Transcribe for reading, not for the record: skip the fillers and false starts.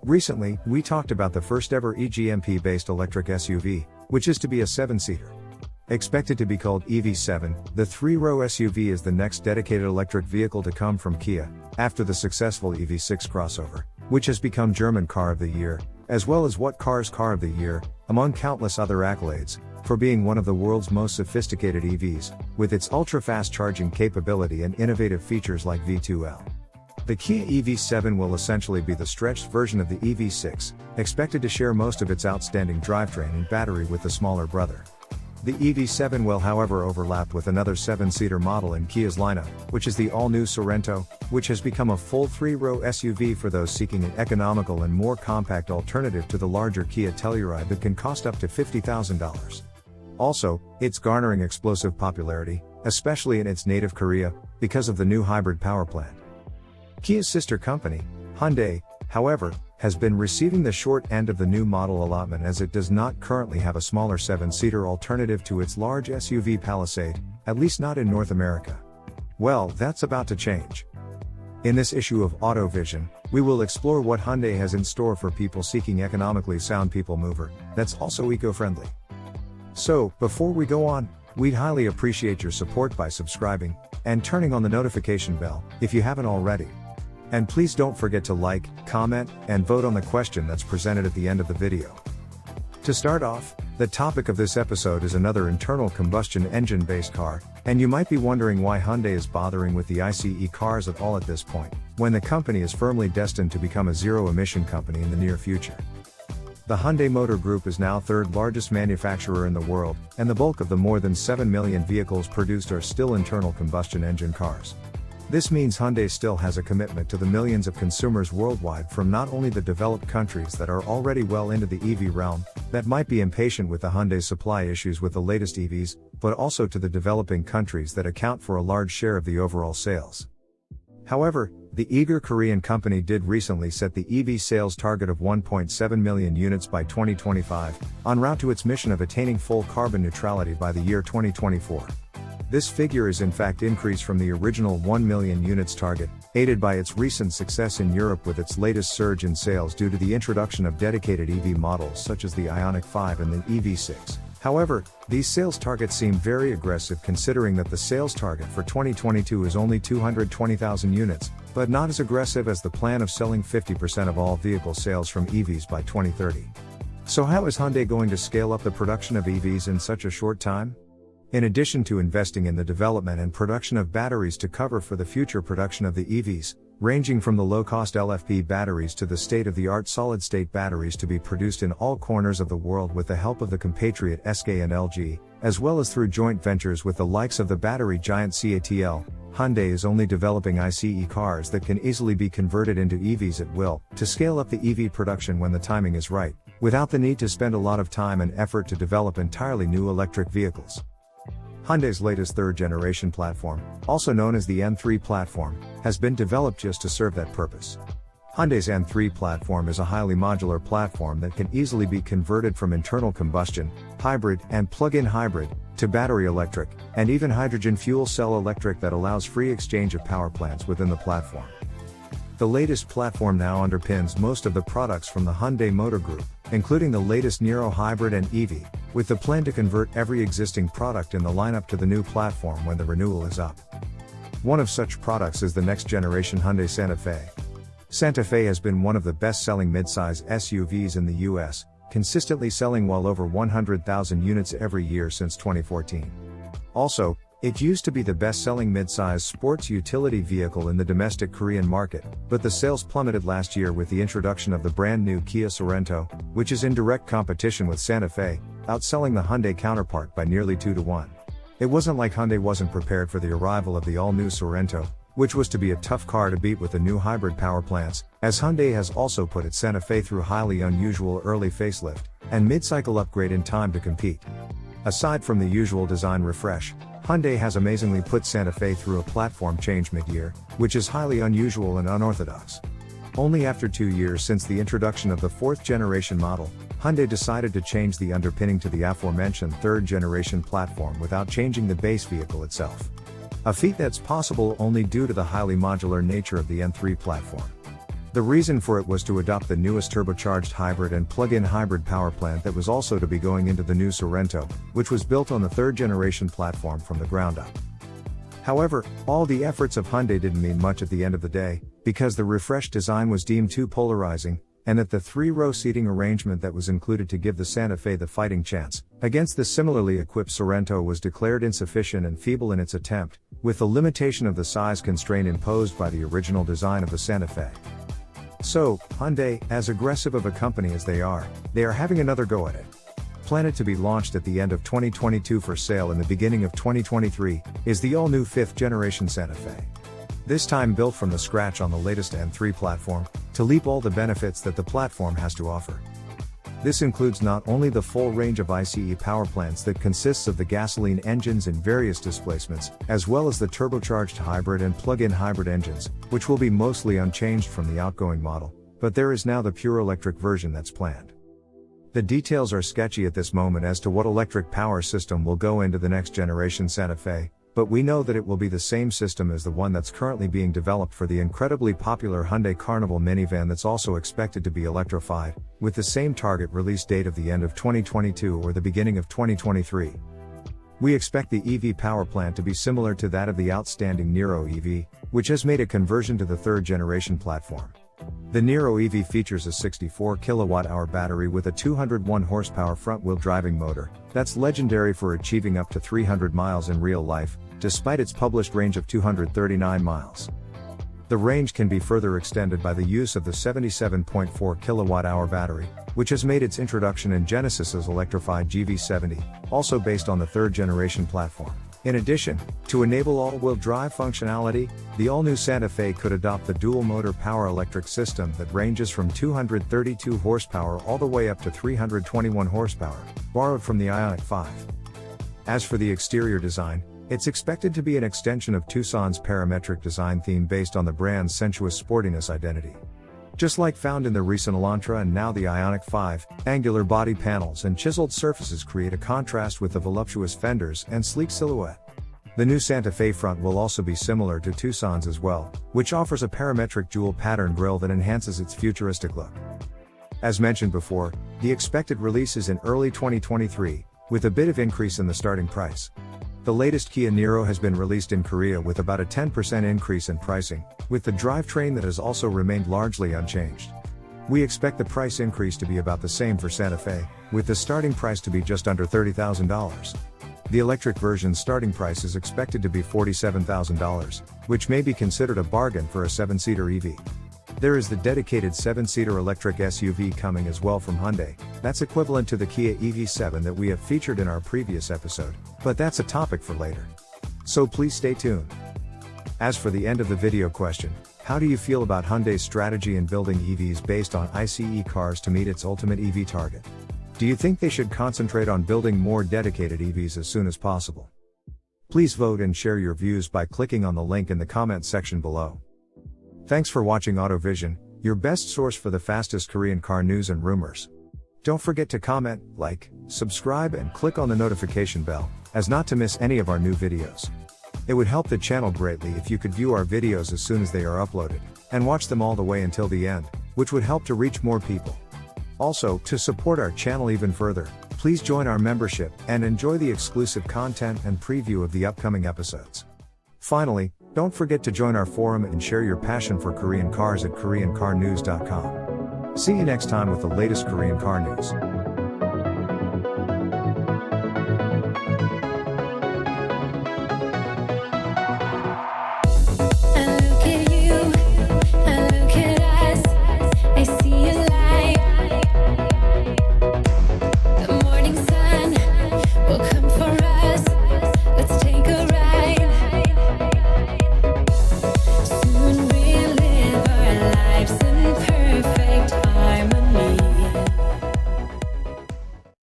Recently, we talked about the first ever EGMP-based electric SUV, which is to be a 7-seater. Expected to be called EV7, the 3-row SUV is the next dedicated electric vehicle to come from Kia, after the successful EV6 crossover, which has become German Car of the Year, as well as What Car's Car of the Year, among countless other accolades, for being one of the world's most sophisticated EVs, with its ultra-fast charging capability and innovative features like V2L. The Kia EV7 will essentially be the stretched version of the EV6, expected to share most of its outstanding drivetrain and battery with the smaller brother. The EV7 will however overlap with another 7-seater model in Kia's lineup, which is the all-new Sorento, which has become a full 3-row SUV for those seeking an economical and more compact alternative to the larger Kia Telluride that can cost up to $50,000. Also, it's garnering explosive popularity, especially in its native Korea, because of the new hybrid powerplant. Kia's sister company, Hyundai, however, has been receiving the short end of the new model allotment as it does not currently have a smaller 7-seater alternative to its large SUV Palisade, at least not in North America. Well, that's about to change. In this issue of Auto Vision, we will explore what Hyundai has in store for people seeking economically sound people mover, that's also eco-friendly. So, before we go on, we'd highly appreciate your support by subscribing, and turning on the notification bell, if you haven't already. And please don't forget to like, comment, and vote on the question that's presented at the end of the video. To start off, the topic of this episode is another internal combustion engine-based car, and you might be wondering why Hyundai is bothering with the ICE cars at all at this point, when the company is firmly destined to become a zero-emission company in the near future. The Hyundai Motor Group is now third largest manufacturer in the world, and the bulk of the more than 7 million vehicles produced are still internal combustion engine cars. This means Hyundai still has a commitment to the millions of consumers worldwide from not only the developed countries that are already well into the EV realm, that might be impatient with the Hyundai supply issues with the latest EVs, but also to the developing countries that account for a large share of the overall sales. However, the eager Korean company did recently set the EV sales target of 1.7 million units by 2025, en route to its mission of attaining full carbon neutrality by the year 2024. This figure is in fact increased from the original 1 million units target, aided by its recent success in Europe with its latest surge in sales due to the introduction of dedicated EV models such as the IONIQ 5 and the EV6. However, these sales targets seem very aggressive considering that the sales target for 2022 is only 220,000 units, but not as aggressive as the plan of selling 50% of all vehicle sales from EVs by 2030. So how is Hyundai going to scale up the production of EVs in such a short time? In addition to investing in the development and production of batteries to cover for the future production of the EVs, ranging from the low-cost LFP batteries to the state-of-the-art solid-state batteries to be produced in all corners of the world with the help of the compatriot SK and LG, as well as through joint ventures with the likes of the battery giant CATL, Hyundai is only developing ICE cars that can easily be converted into EVs at will, to scale up the EV production when the timing is right, without the need to spend a lot of time and effort to develop entirely new electric vehicles. Hyundai's latest third-generation platform, also known as the N3 platform, has been developed just to serve that purpose. Hyundai's N3 platform is a highly modular platform that can easily be converted from internal combustion, hybrid, and plug-in hybrid, to battery electric, and even hydrogen fuel cell electric that allows free exchange of power plants within the platform. The latest platform now underpins most of the products from the Hyundai Motor Group, including the latest Niro Hybrid and EV, with the plan to convert every existing product in the lineup to the new platform when the renewal is up. One of such products is the next-generation Hyundai Santa Fe. Santa Fe has been one of the best-selling midsize SUVs in the US, consistently selling well over 100,000 units every year since 2014. Also, it used to be the best-selling midsize sports utility vehicle in the domestic Korean market, but the sales plummeted last year with the introduction of the brand new Kia Sorento, which is in direct competition with Santa Fe, outselling the Hyundai counterpart by nearly 2-to-1. It wasn't like Hyundai wasn't prepared for the arrival of the all-new Sorento, which was to be a tough car to beat with the new hybrid power plants, as Hyundai has also put its Santa Fe through highly unusual early facelift and mid-cycle upgrade in time to compete. Aside from the usual design refresh, Hyundai has amazingly put Santa Fe through a platform change mid-year, which is highly unusual and unorthodox. Only after 2 years since the introduction of the 4th-generation model, Hyundai decided to change the underpinning to the aforementioned 3rd-generation platform without changing the base vehicle itself. A feat that's possible only due to the highly modular nature of the N3 platform. The reason for it was to adopt the newest turbocharged hybrid and plug-in hybrid power plant that was also to be going into the new Sorento, which was built on the third-generation platform from the ground up. However, all the efforts of Hyundai didn't mean much at the end of the day, because the refreshed design was deemed too polarizing, and that the three-row seating arrangement that was included to give the Santa Fe the fighting chance against the similarly equipped Sorento was declared insufficient and feeble in its attempt, with the limitation of the size constraint imposed by the original design of the Santa Fe. So, Hyundai, as aggressive of a company as they are having another go at it. Planned to be launched at the end of 2022 for sale in the beginning of 2023, is the all-new 5th generation Santa Fe. This time built from the scratch on the latest M3 platform, to leap all the benefits that the platform has to offer. This includes not only the full range of ICE power plants that consists of the gasoline engines in various displacements, as well as the turbocharged hybrid and plug-in hybrid engines, which will be mostly unchanged from the outgoing model, but there is now the pure electric version that's planned. The details are sketchy at this moment as to what electric power system will go into the next generation Santa Fe, but we know that it will be the same system as the one that's currently being developed for the incredibly popular Hyundai Carnival minivan that's also expected to be electrified, with the same target release date of the end of 2022 or the beginning of 2023. We expect the EV power plant to be similar to that of the outstanding Niro EV, which has made a conversion to the third generation platform. The Niro EV features a 64 kWh battery with a 201 horsepower front-wheel driving motor, that's legendary for achieving up to 300 miles in real life, despite its published range of 239 miles. The range can be further extended by the use of the 77.4 kWh battery, which has made its introduction in Genesis's electrified GV70, also based on the third generation platform. In addition, to enable all-wheel drive functionality, the all-new Santa Fe could adopt the dual-motor power electric system that ranges from 232 horsepower all the way up to 321 horsepower, borrowed from the IONIQ 5. As for the exterior design, it's expected to be an extension of Tucson's parametric design theme based on the brand's sensuous sportiness identity. Just like found in the recent Elantra and now the IONIQ 5, angular body panels and chiseled surfaces create a contrast with the voluptuous fenders and sleek silhouette. The new Santa Fe front will also be similar to Tucson's as well, which offers a parametric jewel pattern grille that enhances its futuristic look. As mentioned before, the expected release is in early 2023, with a bit of increase in the starting price. The latest Kia Niro has been released in Korea with about a 10% increase in pricing, with the drivetrain that has also remained largely unchanged. We expect the price increase to be about the same for Santa Fe, with the starting price to be just under $30,000. The electric version's starting price is expected to be $47,000, which may be considered a bargain for a 7-seater EV. There is the dedicated 7-seater electric SUV coming as well from Hyundai, that's equivalent to the Kia EV7 that we have featured in our previous episode, but that's a topic for later. So please stay tuned. As for the end of the video question, how do you feel about Hyundai's strategy in building EVs based on ICE cars to meet its ultimate EV target? Do you think they should concentrate on building more dedicated EVs as soon as possible? Please vote and share your views by clicking on the link in the comment section below. Thanks for watching AutoVision, your best source for the fastest Korean car news and rumors. Don't forget to comment, like, subscribe and click on the notification bell, as not to miss any of our new videos. It would help the channel greatly if you could view our videos as soon as they are uploaded, and watch them all the way until the end, which would help to reach more people. Also, to support our channel even further, please join our membership and enjoy the exclusive content and preview of the upcoming episodes. Finally, don't forget to join our forum and share your passion for Korean cars at KoreanCarNews.com. See you next time with the latest Korean car news.